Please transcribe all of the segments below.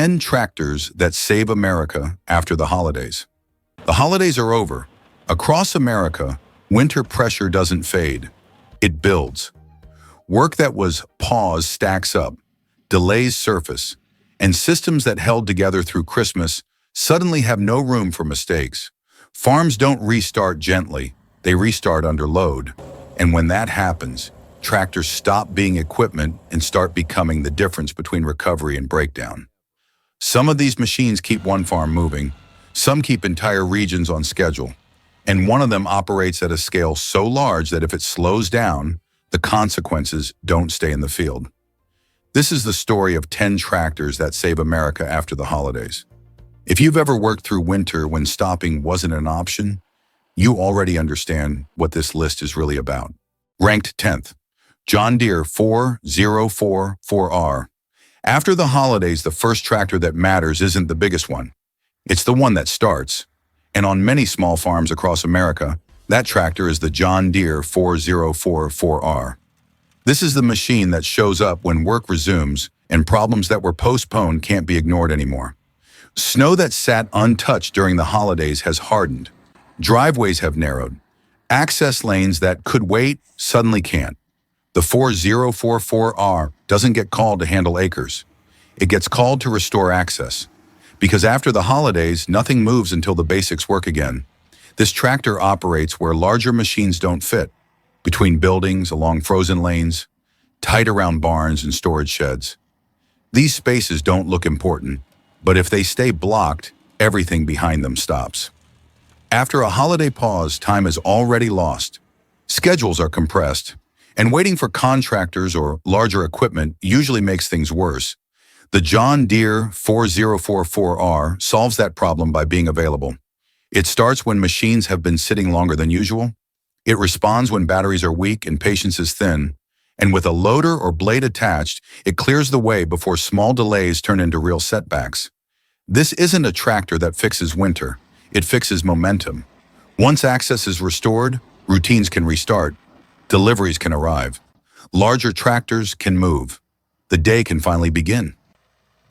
10 tractors that save America after the holidays. The holidays are over. Across America, winter pressure doesn't fade. It builds. Work that was paused stacks up, delays surface, and systems that held together through Christmas suddenly have no room for mistakes. Farms don't restart gently, they restart under load. And when that happens, tractors stop being equipment and start becoming the difference between recovery and breakdown. Some of these machines keep one farm moving, some keep entire regions on schedule, and one of them operates at a scale so large that if it slows down, the consequences don't stay in the field. This is the story of 10 tractors that save America after the holidays. If you've ever worked through winter when stopping wasn't an option, you already understand what this list is really about. Ranked 10th, John Deere 4044R. After the holidays, the first tractor that matters isn't the biggest one. It's the one that starts. And on many small farms across America, that tractor is the John Deere 4044R. This is the machine that shows up when work resumes and problems that were postponed can't be ignored anymore. Snow that sat untouched during the holidays has hardened. Driveways have narrowed. Access lanes that could wait suddenly can't. The 4044R doesn't get called to handle acres. It gets called to restore access. Because after the holidays, nothing moves until the basics work again. This tractor operates where larger machines don't fit, between buildings, along frozen lanes, tight around barns and storage sheds. These spaces don't look important, but if they stay blocked, everything behind them stops. After a holiday pause, time is already lost. Schedules are compressed, and waiting for contractors or larger equipment usually makes things worse. The John Deere 4044R solves that problem by being available. It starts when machines have been sitting longer than usual. It responds when batteries are weak and patience is thin. And with a loader or blade attached, it clears the way before small delays turn into real setbacks. This isn't a tractor that fixes winter. It fixes momentum. Once access is restored, routines can restart. Deliveries can arrive. Larger tractors can move. The day can finally begin.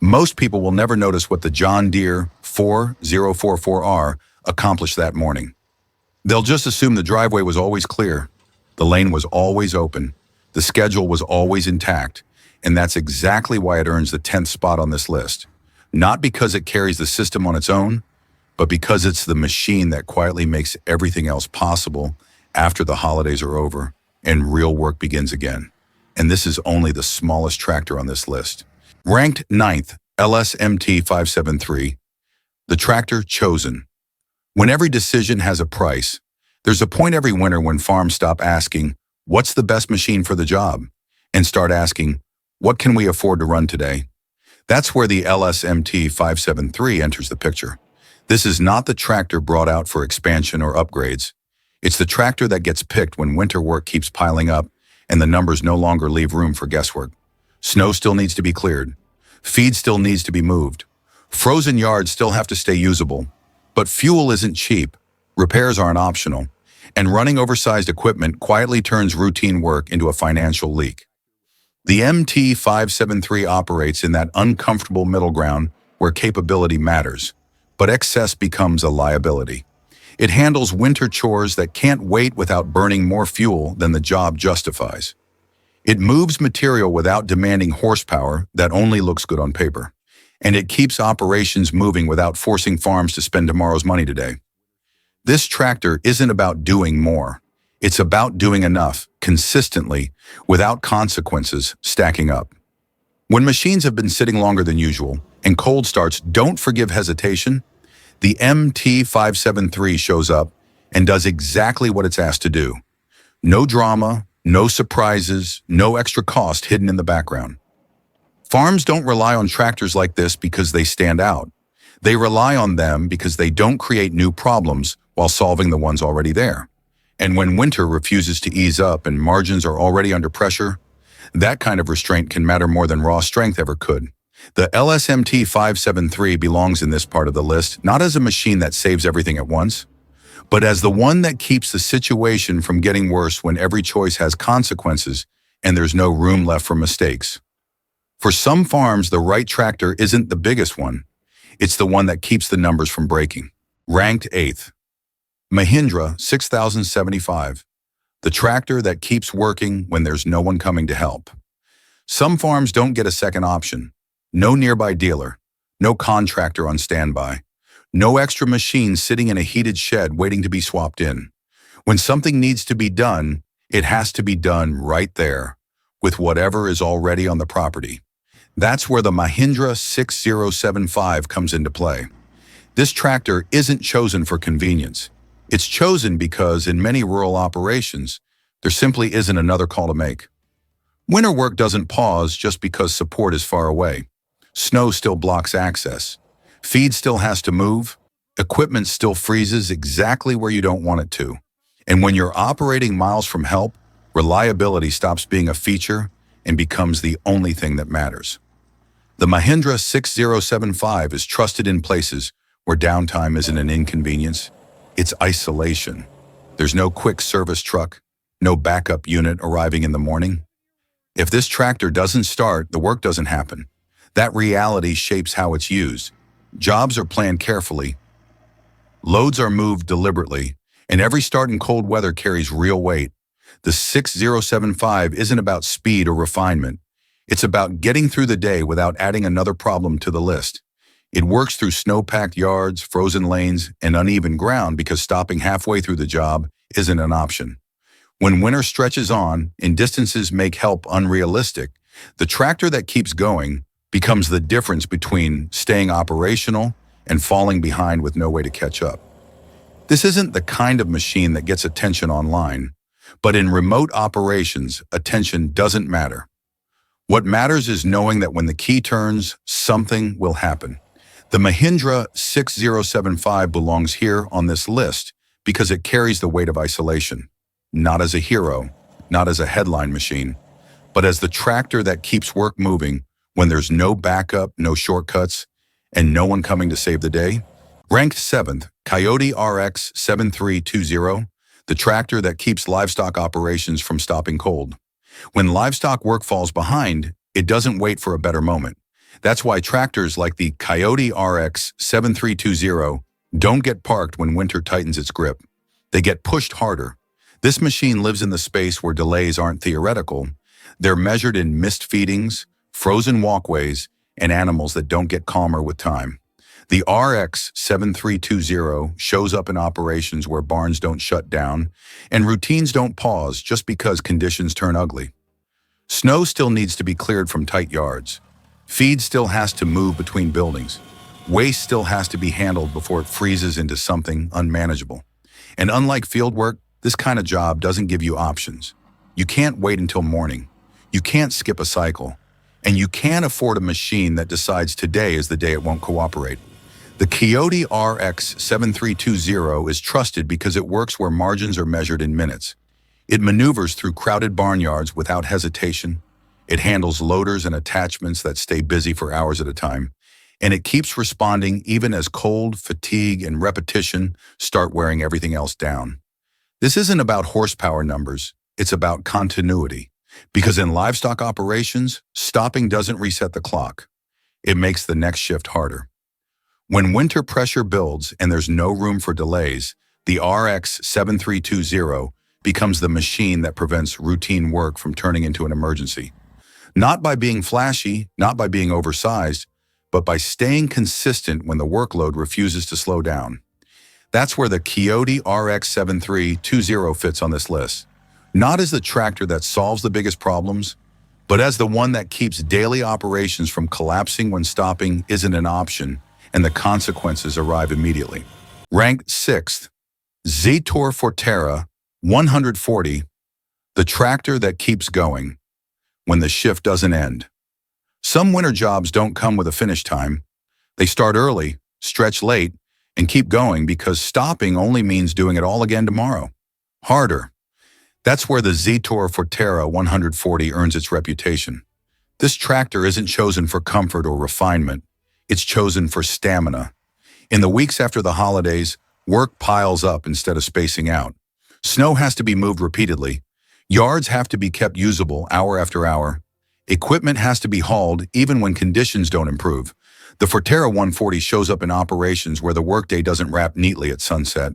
Most people will never notice what the John Deere 4044R accomplished that morning. They'll just assume the driveway was always clear, the lane was always open, the schedule was always intact, and that's exactly why it earns the 10th spot on this list. Not because it carries the system on its own, but because it's the machine that quietly makes everything else possible after the holidays are over and real work begins again. And this is only the smallest tractor on this list. Ranked 9th, LSMT 573, the tractor chosen. When every decision has a price, there's a point every winter when farms stop asking, what's the best machine for the job? And start asking, what can we afford to run today? That's where the LSMT 573 enters the picture. This is not the tractor brought out for expansion or upgrades. It's the tractor that gets picked when winter work keeps piling up and the numbers no longer leave room for guesswork. Snow still needs to be cleared. Feed still needs to be moved. Frozen yards still have to stay usable. But fuel isn't cheap, repairs aren't optional, and running oversized equipment quietly turns routine work into a financial leak. The MT573 operates in that uncomfortable middle ground where capability matters, but excess becomes a liability. It handles winter chores that can't wait without burning more fuel than the job justifies. It moves material without demanding horsepower that only looks good on paper. And it keeps operations moving without forcing farms to spend tomorrow's money today. This tractor isn't about doing more. It's about doing enough, consistently, without consequences stacking up. When machines have been sitting longer than usual, and cold starts don't forgive hesitation, the MT573 shows up and does exactly what it's asked to do. No drama, no surprises, no extra cost hidden in the background. Farms don't rely on tractors like this because they stand out. They rely on them because they don't create new problems while solving the ones already there. And when winter refuses to ease up and margins are already under pressure, that kind of restraint can matter more than raw strength ever could. The LSMT 573 belongs in this part of the list, not as a machine that saves everything at once, but as the one that keeps the situation from getting worse when every choice has consequences and there's no room left for mistakes. For some farms, the right tractor isn't the biggest one. It's the one that keeps the numbers from breaking. Ranked 8th, Mahindra 6075, the tractor that keeps working when there's no one coming to help. Some farms don't get a second option. No nearby dealer, no contractor on standby, no extra machine sitting in a heated shed waiting to be swapped in. When something needs to be done, it has to be done right there, with whatever is already on the property. That's where the Mahindra 6075 comes into play. This tractor isn't chosen for convenience. It's chosen because in many rural operations, there simply isn't another call to make. Winter work doesn't pause just because support is far away. Snow still blocks access. Feed still has to move. Equipment still freezes exactly where you don't want it to. And when you're operating miles from help, reliability stops being a feature and becomes the only thing that matters. The Mahindra 6075 is trusted in places where downtime isn't an inconvenience. It's isolation. There's no quick service truck, no backup unit arriving in the morning. If this tractor doesn't start, the work doesn't happen. That reality shapes how it's used. Jobs are planned carefully. Loads are moved deliberately, and every start in cold weather carries real weight. The 6075 isn't about speed or refinement. It's about getting through the day without adding another problem to the list. It works through snow-packed yards, frozen lanes, and uneven ground because stopping halfway through the job isn't an option. When winter stretches on and distances make help unrealistic, the tractor that keeps going becomes the difference between staying operational and falling behind with no way to catch up. This isn't the kind of machine that gets attention online, but in remote operations, attention doesn't matter. What matters is knowing that when the key turns, something will happen. The Mahindra 6075 belongs here on this list because it carries the weight of isolation, not as a hero, not as a headline machine, but as the tractor that keeps work moving when there's no backup, no shortcuts, and no one coming to save the day. Ranked 7th, Coyote RX 7320, the tractor that keeps livestock operations from stopping cold. When livestock work falls behind, it doesn't wait for a better moment. That's why tractors like the Coyote RX 7320 don't get parked when winter tightens its grip. They get pushed harder. This machine lives in the space where delays aren't theoretical. They're measured in missed feedings, frozen walkways, and animals that don't get calmer with time. The RX 7320 shows up in operations where barns don't shut down and routines don't pause just because conditions turn ugly. Snow still needs to be cleared from tight yards. Feed still has to move between buildings. Waste still has to be handled before it freezes into something unmanageable. And unlike field work, this kind of job doesn't give you options. You can't wait until morning. You can't skip a cycle. And you can't afford a machine that decides today is the day it won't cooperate. The Coyote RX 7320 is trusted because it works where margins are measured in minutes. It maneuvers through crowded barnyards without hesitation. It handles loaders and attachments that stay busy for hours at a time. And it keeps responding even as cold, fatigue, and repetition start wearing everything else down. This isn't about horsepower numbers. It's about continuity. Because in livestock operations, stopping doesn't reset the clock. It makes the next shift harder. When winter pressure builds and there's no room for delays, the RX 7320 becomes the machine that prevents routine work from turning into an emergency. Not by being flashy, not by being oversized, but by staying consistent when the workload refuses to slow down. That's where the Coyote RX 7320 fits on this list. Not as the tractor that solves the biggest problems, but as the one that keeps daily operations from collapsing when stopping isn't an option and the consequences arrive immediately. Ranked 6th, Deutz-Fahr Forterra 140, the tractor that keeps going when the shift doesn't end. Some winter jobs don't come with a finish time. They start early, stretch late, and keep going because stopping only means doing it all again tomorrow. Harder. That's where the Deutz-Fahr Forterra 140 earns its reputation. This tractor isn't chosen for comfort or refinement. It's chosen for stamina. In the weeks after the holidays, work piles up instead of spacing out. Snow has to be moved repeatedly. Yards have to be kept usable hour after hour. Equipment has to be hauled even when conditions don't improve. The Forterra 140 shows up in operations where the workday doesn't wrap neatly at sunset.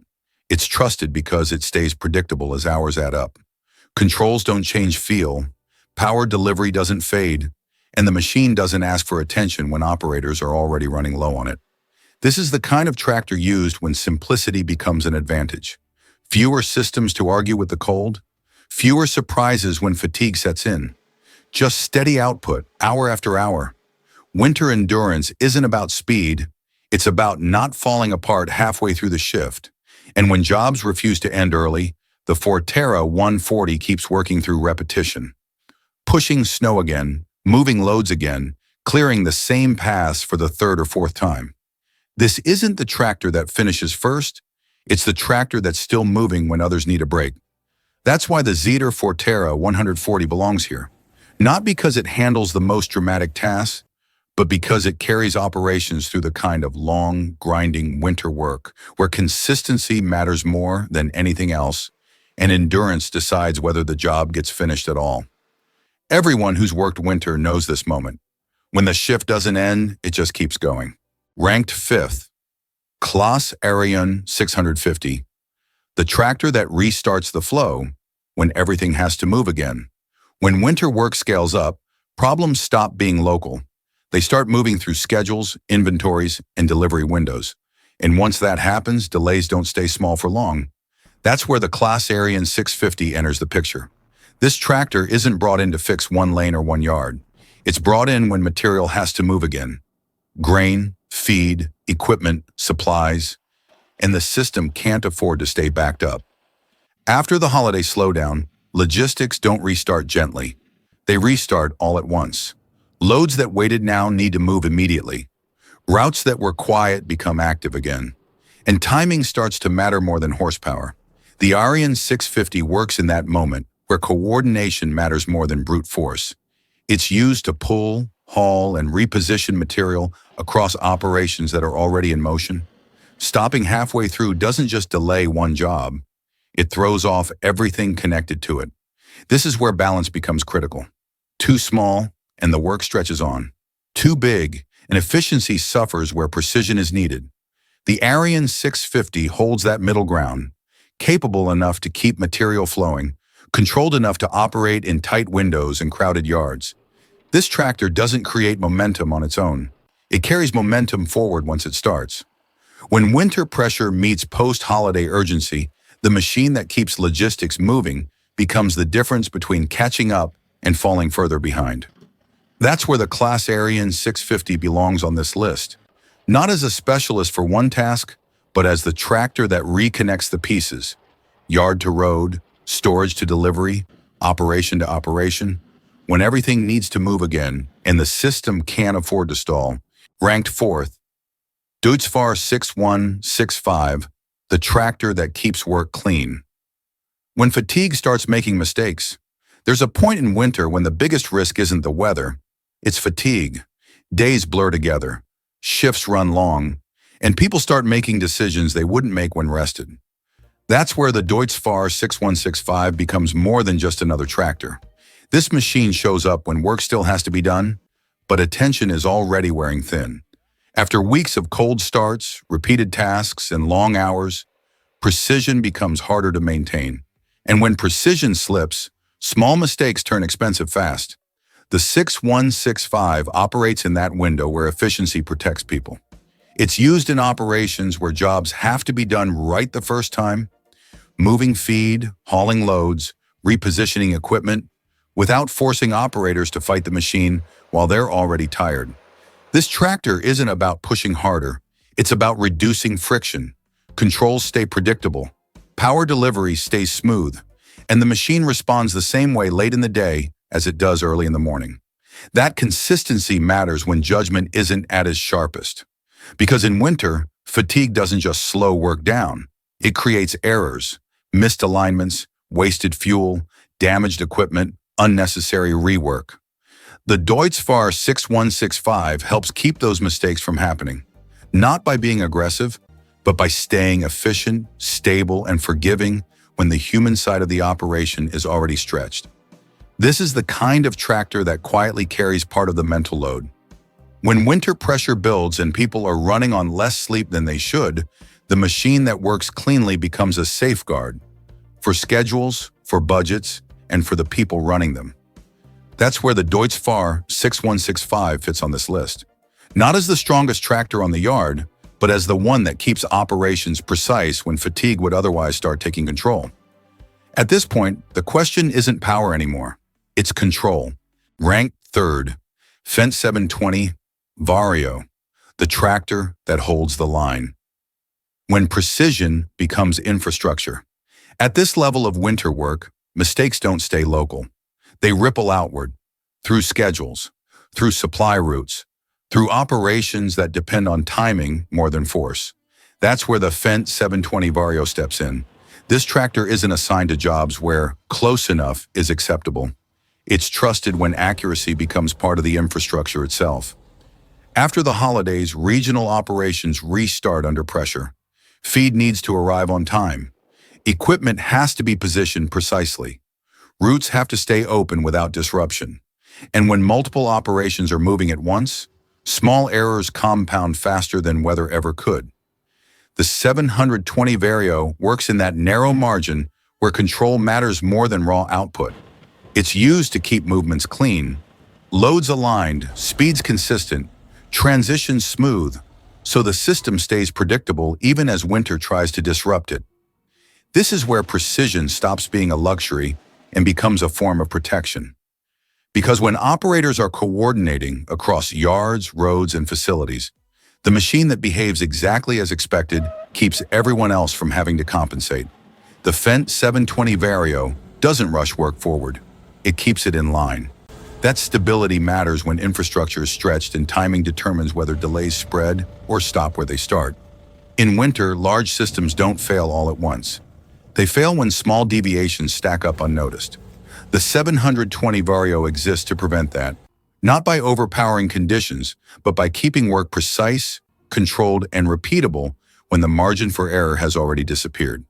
It's trusted because it stays predictable as hours add up. Controls don't change feel, power delivery doesn't fade, and the machine doesn't ask for attention when operators are already running low on it. This is the kind of tractor used when simplicity becomes an advantage. Fewer systems to argue with the cold, fewer surprises when fatigue sets in. Just steady output, hour after hour. Winter endurance isn't about speed, it's about not falling apart halfway through the shift. And when jobs refuse to end early, the Forterra 140 keeps working through repetition. Pushing snow again, moving loads again, clearing the same paths for the third or fourth time. This isn't the tractor that finishes first, it's the tractor that's still moving when others need a break. That's why the Zetor Forterra 140 belongs here. Not because it handles the most dramatic tasks, but because it carries operations through the kind of long, grinding winter work where consistency matters more than anything else, and endurance decides whether the job gets finished at all. Everyone who's worked winter knows this moment. When the shift doesn't end, it just keeps going. Ranked 5th, Claas Arion 650, the tractor that restarts the flow when everything has to move again. When winter work scales up, problems stop being local. They start moving through schedules, inventories, and delivery windows. And once that happens, delays don't stay small for long. That's where the Claas Arion 650 enters the picture. This tractor isn't brought in to fix one lane or one yard. It's brought in when material has to move again. Grain, feed, equipment, supplies, and the system can't afford to stay backed up. After the holiday slowdown, logistics don't restart gently. They restart all at once. Loads that waited now need to move immediately. Routes that were quiet become active again. And timing starts to matter more than horsepower. The Arion 650 works in that moment where coordination matters more than brute force. It's used to pull, haul, and reposition material across operations that are already in motion. Stopping halfway through doesn't just delay one job, it throws off everything connected to it. This is where balance becomes critical. Too small, and the work stretches on. Too big, and efficiency suffers where precision is needed. The Arion 650 holds that middle ground, capable enough to keep material flowing, controlled enough to operate in tight windows and crowded yards. This tractor doesn't create momentum on its own. It carries momentum forward once it starts. When winter pressure meets post-holiday urgency, the machine that keeps logistics moving becomes the difference between catching up and falling further behind. That's where the Claas Arion 650 belongs on this list. Not as a specialist for one task, but as the tractor that reconnects the pieces. Yard to road, storage to delivery, operation to operation. When everything needs to move again, and the system can't afford to stall. Ranked 4th, Deutz-Fahr 6165, the tractor that keeps work clean. When fatigue starts making mistakes, there's a point in winter when the biggest risk isn't the weather, it's fatigue. Days blur together, shifts run long, and people start making decisions they wouldn't make when rested. That's where the Deutz-Fahr 6165 becomes more than just another tractor. This machine shows up when work still has to be done, but attention is already wearing thin. After weeks of cold starts, repeated tasks, and long hours, precision becomes harder to maintain. And when precision slips, small mistakes turn expensive fast. The 6165 operates in that window where efficiency protects people. It's used in operations where jobs have to be done right the first time, moving feed, hauling loads, repositioning equipment, without forcing operators to fight the machine while they're already tired. This tractor isn't about pushing harder, it's about reducing friction. Controls stay predictable, power delivery stays smooth, and the machine responds the same way late in the day as it does early in the morning. That consistency matters when judgment isn't at its sharpest. Because in winter, fatigue doesn't just slow work down, it creates errors, missed alignments, wasted fuel, damaged equipment, unnecessary rework. The Deutz-Fahr 6165 helps keep those mistakes from happening, not by being aggressive, but by staying efficient, stable, and forgiving when the human side of the operation is already stretched. This is the kind of tractor that quietly carries part of the mental load. When winter pressure builds and people are running on less sleep than they should, the machine that works cleanly becomes a safeguard for schedules, for budgets, and for the people running them. That's where the Deutz-Fahr 6165 fits on this list. Not as the strongest tractor on the yard, but as the one that keeps operations precise when fatigue would otherwise start taking control. At this point, the question isn't power anymore. It's control. Ranked third, Fendt 720 Vario, the tractor that holds the line. When precision becomes infrastructure. At this level of winter work, mistakes don't stay local. They ripple outward, through schedules, through supply routes, through operations that depend on timing more than force. That's where the Fendt 720 Vario steps in. This tractor isn't assigned to jobs where close enough is acceptable. It's trusted when accuracy becomes part of the infrastructure itself. After the holidays, regional operations restart under pressure. Feed needs to arrive on time. Equipment has to be positioned precisely. Routes have to stay open without disruption. And when multiple operations are moving at once, small errors compound faster than weather ever could. The 720 Vario works in that narrow margin where control matters more than raw output. It's used to keep movements clean, loads aligned, speeds consistent, transitions smooth, so the system stays predictable even as winter tries to disrupt it. This is where precision stops being a luxury and becomes a form of protection. Because when operators are coordinating across yards, roads, and facilities, the machine that behaves exactly as expected keeps everyone else from having to compensate. The Fendt 720 Vario doesn't rush work forward. It keeps it in line. That stability matters when infrastructure is stretched and timing determines whether delays spread or stop where they start. In winter, large systems don't fail all at once. They fail when small deviations stack up unnoticed. The 720 Vario exists to prevent that, not by overpowering conditions, but by keeping work precise, controlled, and repeatable when the margin for error has already disappeared.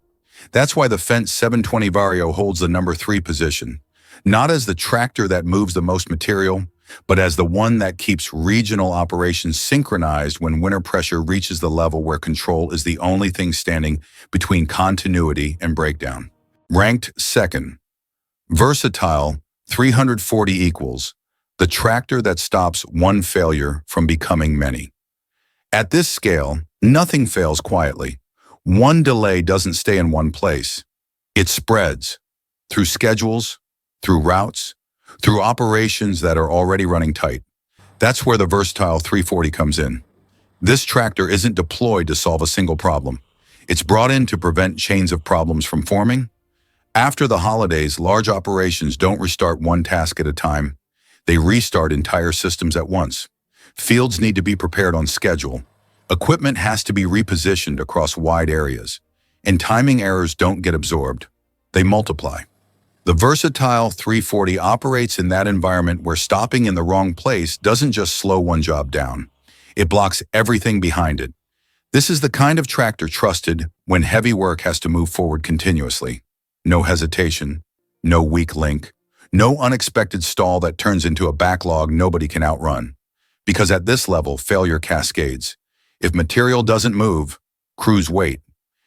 That's why the Fendt 720 Vario holds the number 3 position, not as the tractor that moves the most material, but as the one that keeps regional operations synchronized when winter pressure reaches the level where control is the only thing standing between continuity and breakdown. Ranked second, Versatile 340 equals, the tractor that stops one failure from becoming many. At this scale, nothing fails quietly. One delay doesn't stay in one place. It spreads through schedules, through routes, through operations that are already running tight. That's where the Versatile 340 comes in. This tractor isn't deployed to solve a single problem. It's brought in to prevent chains of problems from forming. After the holidays, large operations don't restart one task at a time. They restart entire systems at once. Fields need to be prepared on schedule. Equipment has to be repositioned across wide areas. And timing errors don't get absorbed. They multiply. The Versatile 340 operates in that environment where stopping in the wrong place doesn't just slow one job down. It blocks everything behind it. This is the kind of tractor trusted when heavy work has to move forward continuously. No hesitation, no weak link, no unexpected stall that turns into a backlog nobody can outrun. Because at this level, failure cascades. If material doesn't move, crews wait.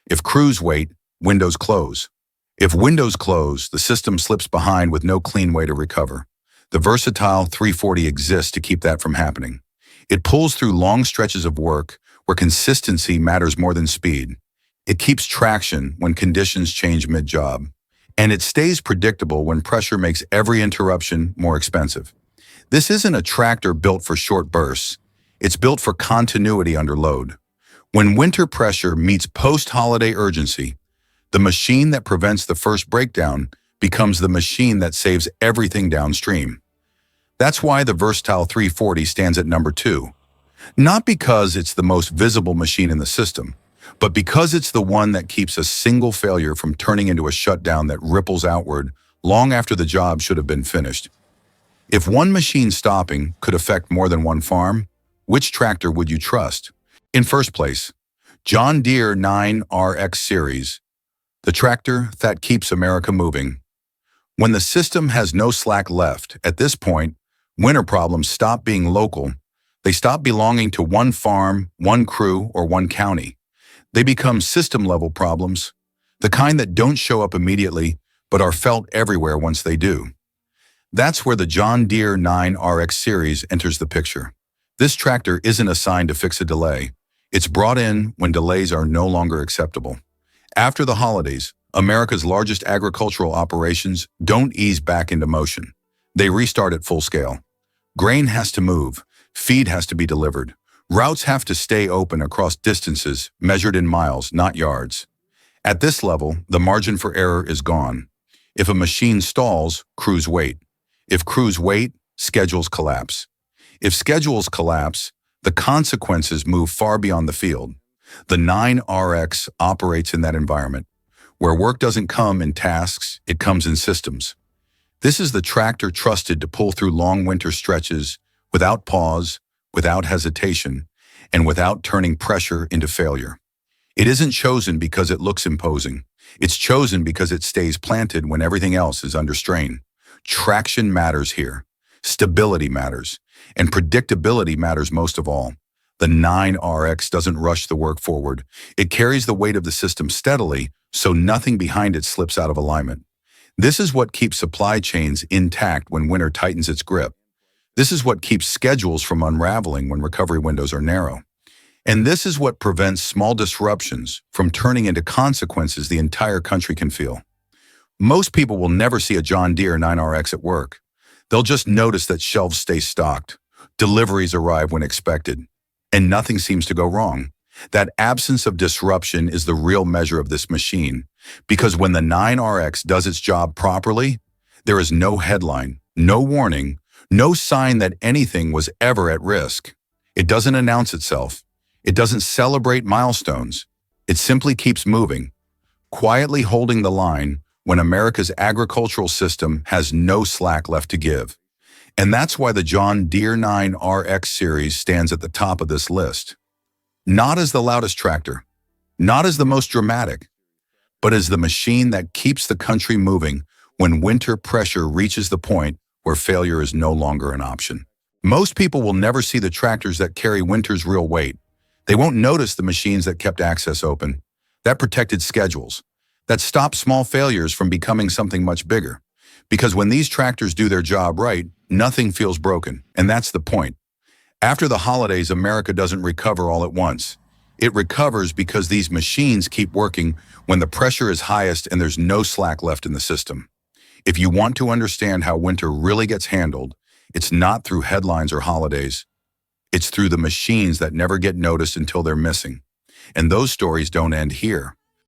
If crews wait, windows close. If windows close, the system slips behind with no clean way to recover. The Versatile 340 exists to keep that from happening. It pulls through long stretches of work where consistency matters more than speed. It keeps traction when conditions change mid-job. And it stays predictable when pressure makes every interruption more expensive. This isn't a tractor built for short bursts. It's built for continuity under load. When winter pressure meets post-holiday urgency, the machine that prevents the first breakdown becomes the machine that saves everything downstream. That's why the Versatile 340 stands at number 2. Not because it's the most visible machine in the system, but because it's the one that keeps a single failure from turning into a shutdown that ripples outward long after the job should have been finished. If one machine stopping could affect more than one farm, which tractor would you trust? In first place, John Deere 9RX Series, the tractor that keeps America moving. When the system has no slack left, at this point, winter problems stop being local. They stop belonging to one farm, one crew, or one county. They become system-level problems, the kind that don't show up immediately, but are felt everywhere once they do. That's where the John Deere 9RX series enters the picture. This tractor isn't assigned to fix a delay. It's brought in when delays are no longer acceptable. After the holidays, America's largest agricultural operations don't ease back into motion. They restart at full scale. Grain has to move, feed has to be delivered, routes have to stay open across distances measured in miles, not yards. At this level, the margin for error is gone. If a machine stalls, crews wait. If crews wait, schedules collapse. If schedules collapse, the consequences move far beyond the field. The 9RX operates in that environment, where work doesn't come in tasks, it comes in systems. This is the tractor trusted to pull through long winter stretches without pause, without hesitation, and without turning pressure into failure. It isn't chosen because it looks imposing. It's chosen because it stays planted when everything else is under strain. Traction matters here. Stability matters. And predictability matters most of all. The 9RX doesn't rush the work forward. It carries the weight of the system steadily, so nothing behind it slips out of alignment. This is what keeps supply chains intact when winter tightens its grip. This is what keeps schedules from unraveling when recovery windows are narrow. And this is what prevents small disruptions from turning into consequences the entire country can feel. Most people will never see a John Deere 9RX at work. They'll just notice that shelves stay stocked, deliveries arrive when expected, and nothing seems to go wrong. That absence of disruption is the real measure of this machine, because when the 9RX does its job properly, there is no headline, no warning, no sign that anything was ever at risk. It doesn't announce itself. It doesn't celebrate milestones. It simply keeps moving, quietly holding the line when America's agricultural system has no slack left to give. And that's why the John Deere 9RX series stands at the top of this list. Not as the loudest tractor, not as the most dramatic, but as the machine that keeps the country moving when winter pressure reaches the point where failure is no longer an option. Most people will never see the tractors that carry winter's real weight. They won't notice the machines that kept access open, that protected schedules, that stopped small failures from becoming something much bigger. Because when these tractors do their job right, nothing feels broken, and that's the point. After the holidays, America doesn't recover all at once. It recovers because these machines keep working when the pressure is highest and there's no slack left in the system. If you want to understand how winter really gets handled, it's not through headlines or holidays. It's through the machines that never get noticed until they're missing. And those stories don't end here.